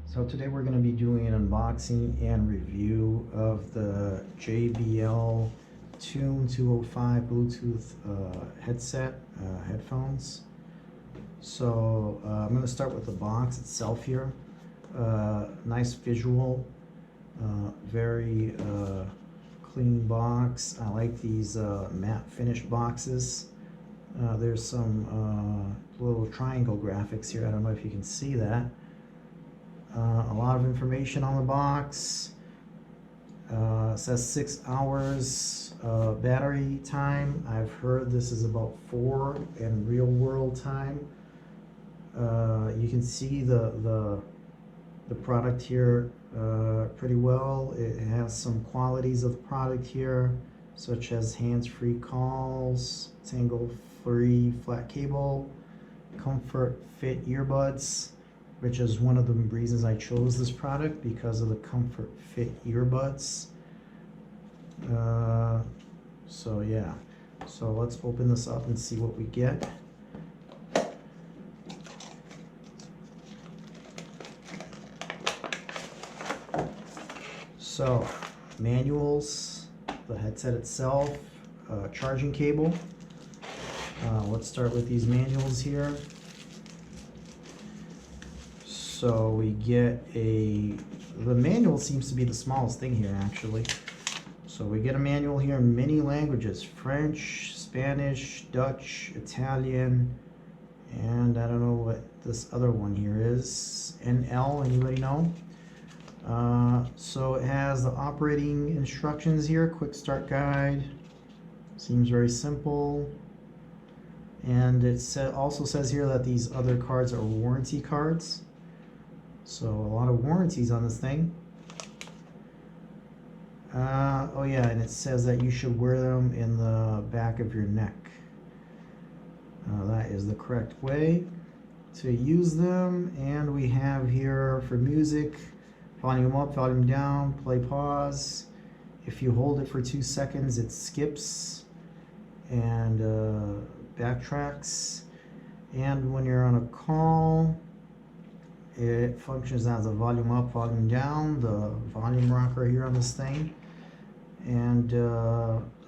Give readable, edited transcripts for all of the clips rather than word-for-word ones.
So today we're going to be doing an unboxing and review of the JBL Tune 205 Bluetooth headset headphones. So I'm going to start with the box itself here. Nice visual, very clean box. I like these matte finish boxes. There's some little triangle graphics here. I don't know if you can see that. A lot of information on the box. It says 6 hours battery time. I've heard this is about 4 in real world time. You can see the product here pretty well. It has some qualities of the product here, such as hands-free calls, tangle-free flat cable, comfort fit earbuds, which is one of the reasons I chose this product, because of the comfort fit earbuds. So yeah, so let's open this up and see what we get. So manuals, the headset itself, charging cable. Let's start with these manuals here. So we get the manual seems to be the smallest thing here actually. So we get a manual here in many languages: French, Spanish, Dutch, Italian, and I don't know what this other one here is. NL, anybody know? So it has the operating instructions here, quick start guide. Seems very simple. And it also says here that these other cards are warranty cards. So a lot of warranties on this thing. Oh yeah, and it says that you should wear them in the back of your neck. That is the correct way to use them. And we have here for music, volume up, volume down, play, pause. If you hold it for 2 seconds, it skips and backtracks. And when you're on a call, it functions as a volume up, volume down, the volume rocker here on this thing. And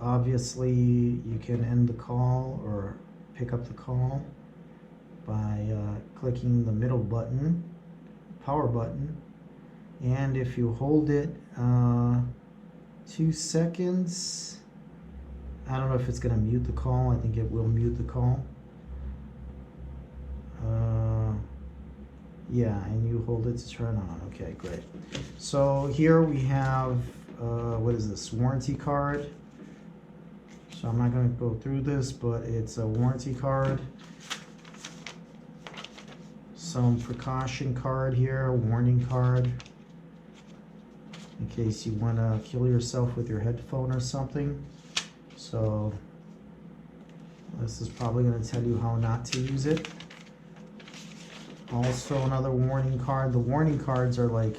obviously you can end the call or pick up the call by clicking the middle button, power button. And if you hold it 2 seconds, I don't know if it's going to mute the call. I think it will mute the call. Yeah, and you hold it to turn on. Okay, great. So here we have, what is this, warranty card. So I'm not going to go through this, but it's a warranty card. Some precaution card here, warning card, in case you want to kill yourself with your headphone or something. So this is probably going to tell you how not to use it. Also another warning card. The warning cards are like,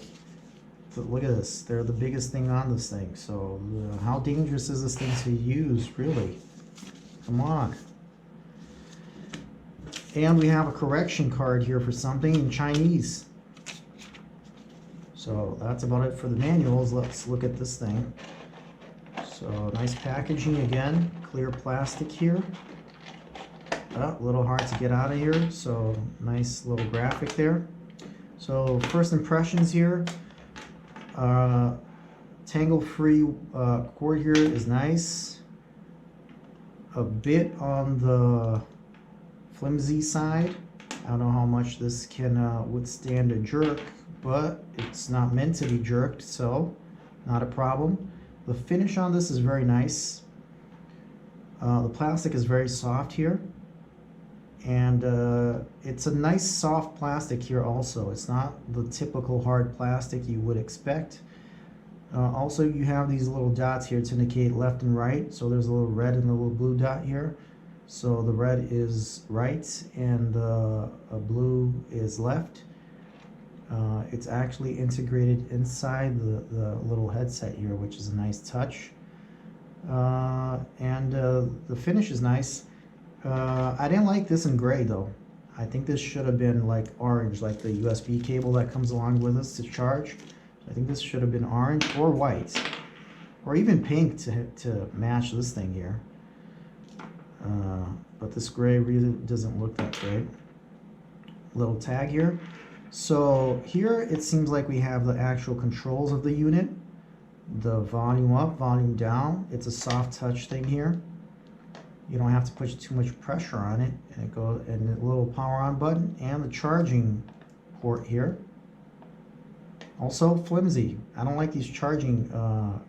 look at this, they're the biggest thing on this thing. So how dangerous is this thing to use, really? Come on. And we have a correction card here for something in Chinese. So that's about it for the manuals. Let's look at this thing. So nice packaging again, clear plastic here. A little hard to get out of here, so nice little graphic there. So first impressions here, tangle-free cord here is nice. A bit on the flimsy side. I don't know how much this can withstand a jerk, but it's not meant to be jerked, so not a problem. The finish on this is very nice. The plastic is very soft here. And it's a nice soft plastic here also. It's not the typical hard plastic you would expect. Also, you have these little dots here to indicate left and right. So there's a little red and a little blue dot here. So the red is right and the blue is left. It's actually integrated inside the little headset here, which is a nice touch. And the finish is nice. I didn't like this in gray though. I think this should have been like orange, like the USB cable that comes along with us to charge. I think this should have been orange or white, or even pink to match this thing here. But this gray really doesn't look that great. Little tag here. So here it seems like we have the actual controls of the unit. The volume up, volume down. It's a soft touch thing here. You don't have to put too much pressure on it. And it goes, and the little power on button and the charging port here. Also flimsy. I don't like these charging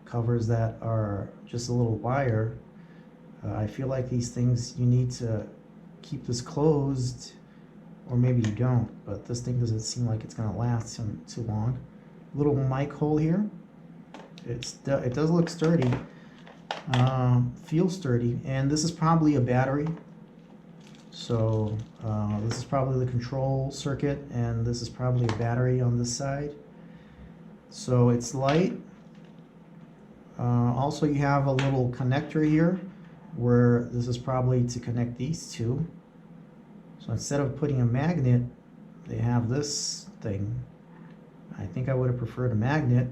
covers that are just a little wire. I feel like these things, you need to keep this closed, or maybe you don't, but this thing doesn't seem like it's going to last too long. Little mic hole here. It does look sturdy, feels sturdy, and this is probably a battery. So this is probably the control circuit, and this is probably a battery on this side. So it's light. Also, you have a little connector here, where this is probably to connect these two. So instead of putting a magnet, they have this thing. I think I would have preferred a magnet,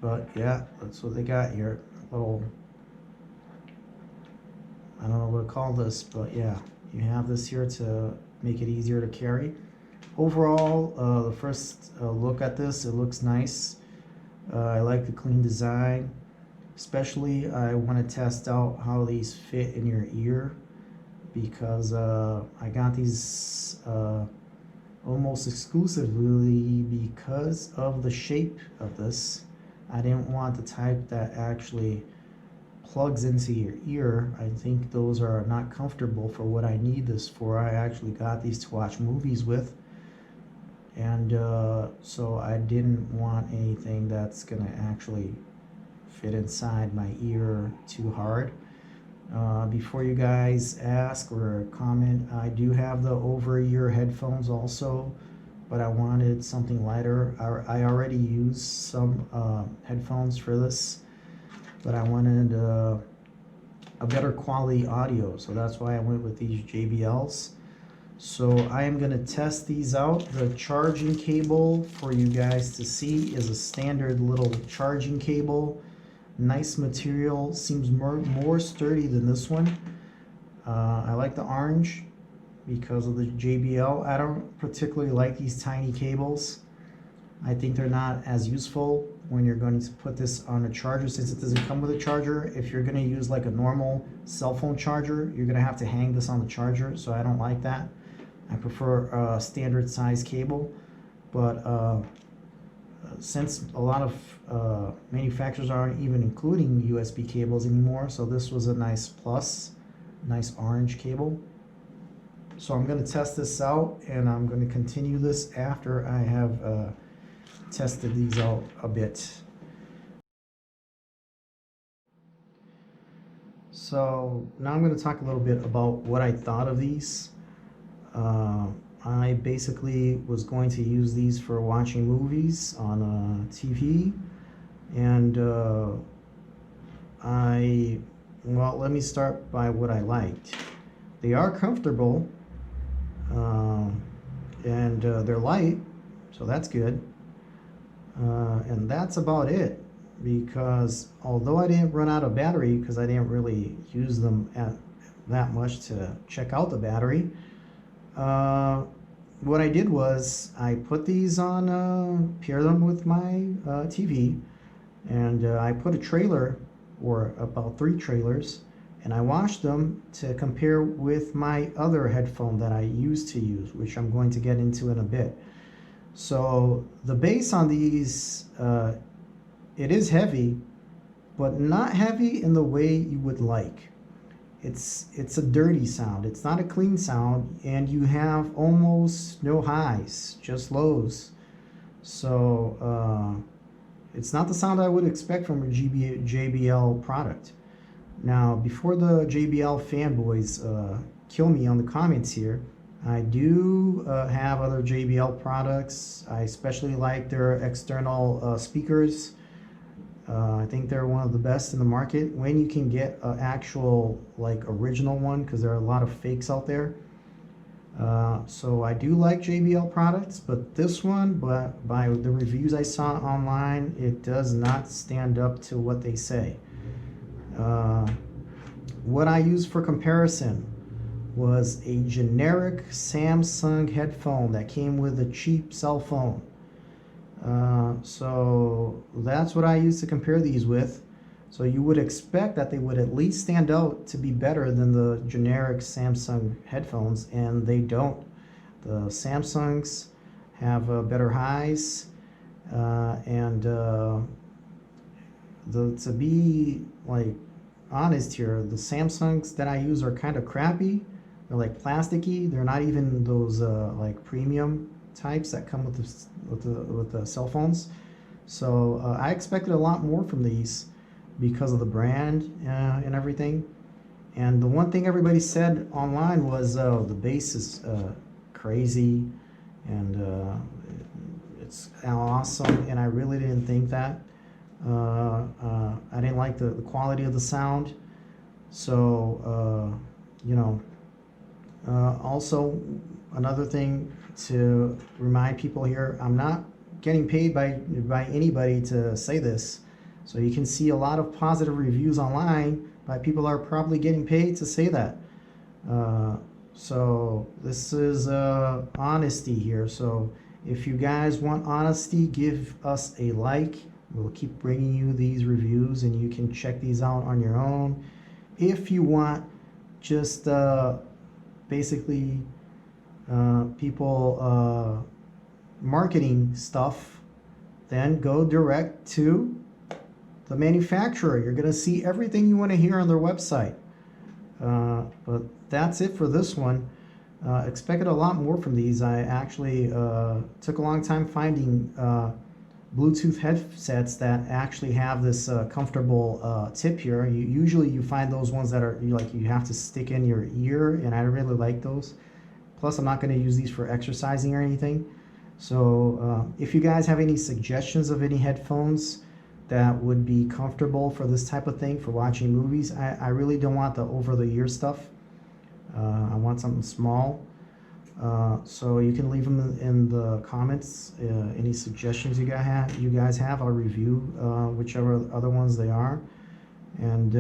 but yeah, that's what they got here. A little, I don't know what to call this, but yeah, you have this here to make it easier to carry. Overall, the first look at this, it looks nice. I like the clean design. Especially, I want to test out how these fit in your ear, because I got these almost exclusively because of the shape of this. I didn't want the type that actually plugs into your ear. I think those are not comfortable for what I need this for. I actually got these to watch movies with, and so I didn't want anything that's gonna actually fit inside my ear too hard. Before you guys ask or comment, I do have the over-ear headphones also, but I wanted something lighter. I already use some headphones for this, but I wanted a better quality audio, so that's why I went with these JBLs. So I am going to test these out. The charging cable, for you guys to see, is a standard little charging cable. Nice material, seems more sturdy than this one. I like the orange because of the JBL. I don't particularly like these tiny cables. I think they're not as useful when you're going to put this on a charger, since it doesn't come with a charger. If you're going to use like a normal cell phone charger, you're going to have to hang this on the charger, so I don't like that. I prefer a standard size cable, but since a lot of manufacturers aren't even including USB cables anymore, so this was a nice plus, nice orange cable. So I'm going to test this out, and I'm going to continue this after I have tested these out a bit. So now I'm going to talk a little bit about what I thought of these. I basically was going to use these for watching movies on TV, and well, let me start by what I liked. They are comfortable, and they're light, so that's good. And that's about it, because although I didn't run out of battery, because I didn't really use them that much to check out the battery, what I did was I put these on, pair them with my TV, and I put a trailer, or about 3 trailers, and I watched them to compare with my other headphone that I used to use, which I'm going to get into in a bit. So the bass on these, it is heavy, but not heavy in the way you would like. It's a dirty sound. It's not a clean sound, and you have almost no highs, just lows. So it's not the sound I would expect from a JBL product. Now, before the JBL fanboys kill me on the comments here, I do have other JBL products. I especially like their external speakers. I think they're one of the best in the market when you can get an actual, like, original one, because there are a lot of fakes out there. So I do like JBL products, but this one, but by the reviews I saw online, it does not stand up to what they say. Uh, what I used for comparison was a generic Samsung headphone that came with a cheap cell phone. So that's what I used to compare these with. So you would expect that they would at least stand out to be better than the generic Samsung headphones, and they don't. The Samsungs have better highs, and to be like honest here, the Samsungs that I use are kind of crappy. They're like plasticky. They're not even those like premium types that come with the cell phones. So I expected a lot more from these because of the brand and everything. And the one thing everybody said online was, "Oh, the bass is crazy, and it's awesome." And I really didn't think that. I didn't like the quality of the sound. So you know. Also, another thing to remind people here, I'm not getting paid by anybody to say this. So you can see a lot of positive reviews online by people who are probably getting paid to say that. So this is honesty here. So if you guys want honesty, give us a like. We'll keep bringing you these reviews, and you can check these out on your own. If you want just basically people marketing stuff, then go direct to the manufacturer. You're going to see everything you want to hear on their website. But that's it for this one. Expected a lot more from these. I actually took a long time finding Bluetooth headsets that actually have this comfortable tip here. Usually you find those ones that are you have to stick in your ear, and I really like those. Plus, I'm not going to use these for exercising or anything. So if you guys have any suggestions of any headphones that would be comfortable for this type of thing, for watching movies, I really don't want the over-the-ear stuff. I want something small. So you can leave them in the comments. Any suggestions you guys have, I'll review whichever other ones they are. And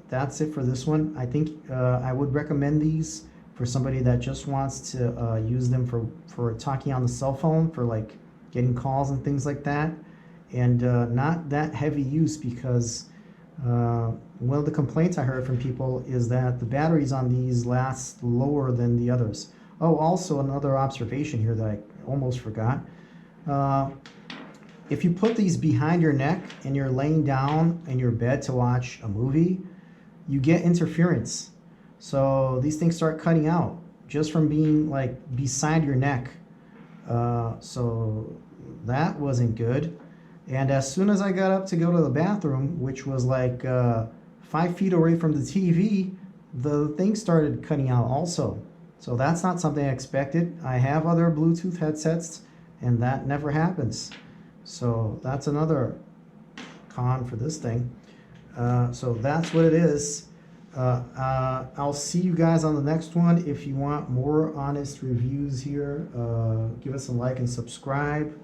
that's it for this one. I think I would recommend these for somebody that just wants to use them for talking on the cell phone, for like getting calls and things like that, and not that heavy use, because one of the complaints I heard from people is that the batteries on these last lower than the others. Oh, also another observation here that I almost forgot. If you put these behind your neck and you're laying down in your bed to watch a movie, you get interference. So these things start cutting out just from being like beside your neck. So that wasn't good. And as soon as I got up to go to the bathroom, which was like 5 feet away from the TV, the thing started cutting out also. So that's not something I expected. I have other Bluetooth headsets, and that never happens. So that's another con for this thing. So that's what it is. I'll see you guys on the next one. If you want more honest reviews here, give us a like and subscribe.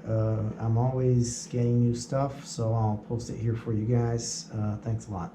I'm always getting new stuff, so I'll post it here for you guys. Thanks a lot.